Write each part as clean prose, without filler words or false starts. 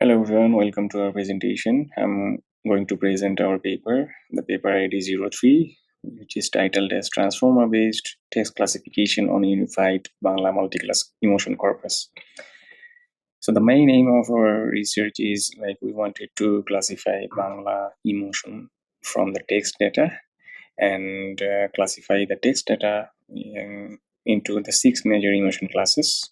Hello everyone, welcome to our presentation. I'm going to present our paper, the paper ID 03, which is titled as Transformer-Based Text Classification on Unified Bangla Multi-class Emotion Corpus. So the main aim of our research is we wanted to classify Bangla emotion from the text data and classify the text data into the 6 major emotion classes.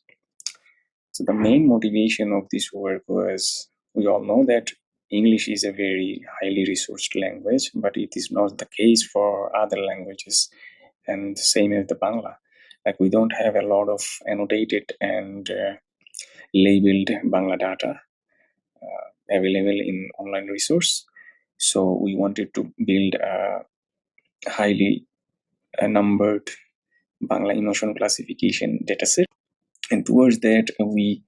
So the main motivation of this work was, we all know that English is a very highly resourced language, but it is not the case for other languages, and same as the Bangla. Like we don't have a lot of annotated and labeled Bangla data available in online resource. So we wanted to build a highly numbered Bangla emotion classification dataset, and towards that we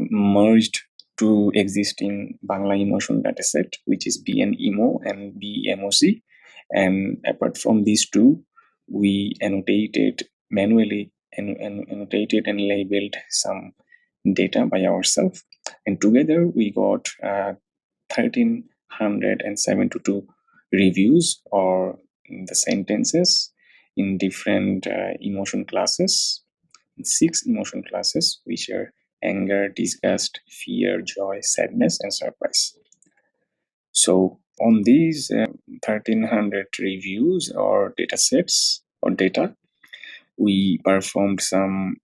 merged two existing Bangla emotion dataset, which is BNEMO and BEMOC. And apart from these two, we annotated manually and annotated and labeled some data by ourselves. And together we got 1372 reviews or the sentences in different emotion classes, 6 emotion classes, which are anger, disgust, fear, joy, sadness, and surprise. So on these 1300 reviews or data sets or data, we performed some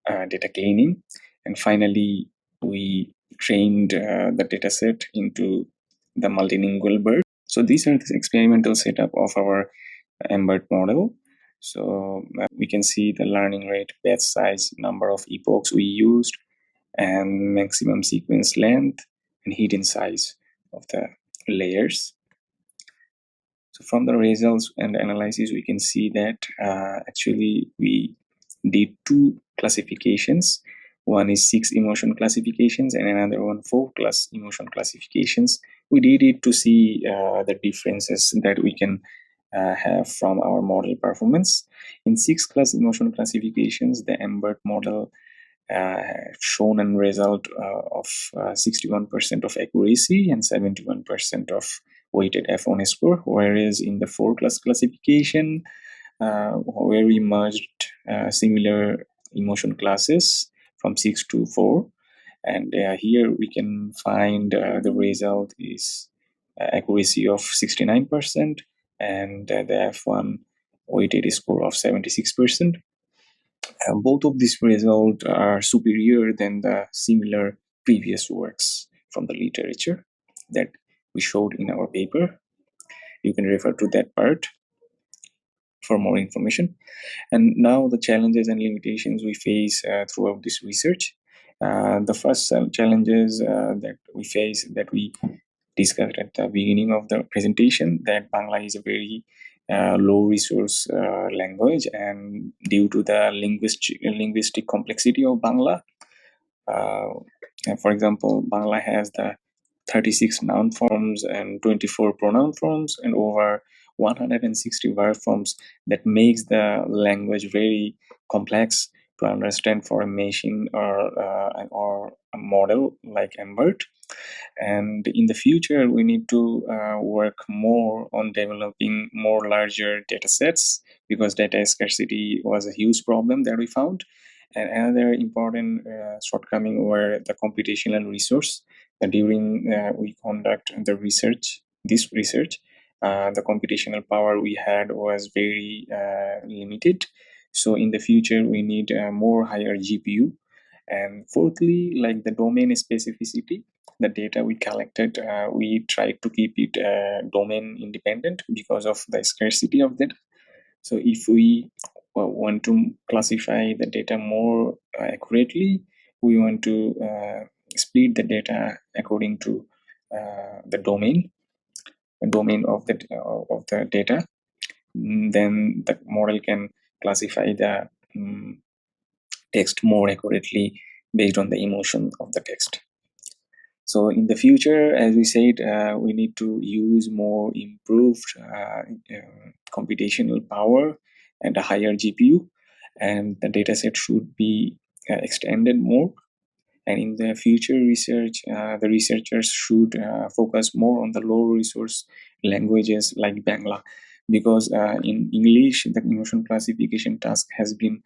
data cleaning, and finally we trained the dataset into the multilingual bird. So these are the experimental setup of our embedded model. So we can see the learning rate, batch size, number of epochs we used, and maximum sequence length and hidden size of the layers. So from the results and analysis, we can see that actually we did 2 classifications. One is 6 emotion classifications and another one 4 class emotion classifications. We did it to see the differences that we can have from our model performance. In 6 class emotion classifications, the embedded model shown a result of 61% of accuracy and 71% of weighted F1 score, whereas in the 4 class classification, where we merged similar emotion classes from 6 to 4, and here we can find the result is accuracy of 69% and the F1 weighted score of 76%. Both of these results are superior than the similar previous works from the literature that we showed in our paper. You can refer to that part for more information. And now the challenges and limitations we face throughout this research. The first challenges that we face, that we discussed at the beginning of the presentation, that Bangla is a very low resource language, and due to the linguistic complexity of Bangla, for example, Bangla has the 36 noun forms and 24 pronoun forms and over 160 verb forms, that makes the language very complex to understand for a machine or a model like Embert. And in the future, we need to work more on developing more larger data sets, because data scarcity was a huge problem that we found. And another important shortcoming were the computational resource. During we conduct this research, the computational power we had was very limited. So in the future, we need more higher GPU. And fourthly, like the domain specificity, the data we collected, we tried to keep it domain independent because of the scarcity of data. So if we want to classify the data more accurately, we want to split the data according to the domain of the data. Then the model can classify the text more accurately based on the emotion of the text. So in the future, as we said, we need to use more improved computational power and a higher GPU, and the dataset should be extended more. And in the future research, the researchers should focus more on the low resource languages like Bangla, because in English the emotion classification task has been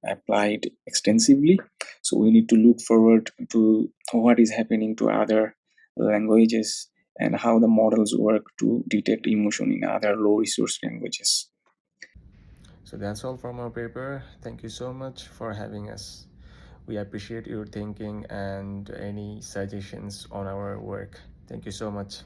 applied extensively. So we need to look forward to what is happening to other languages and how the models work to detect emotion in other low resource languages. So that's all from our paper. Thank you so much for having us. We appreciate your thinking and any suggestions on our work. Thank you so much.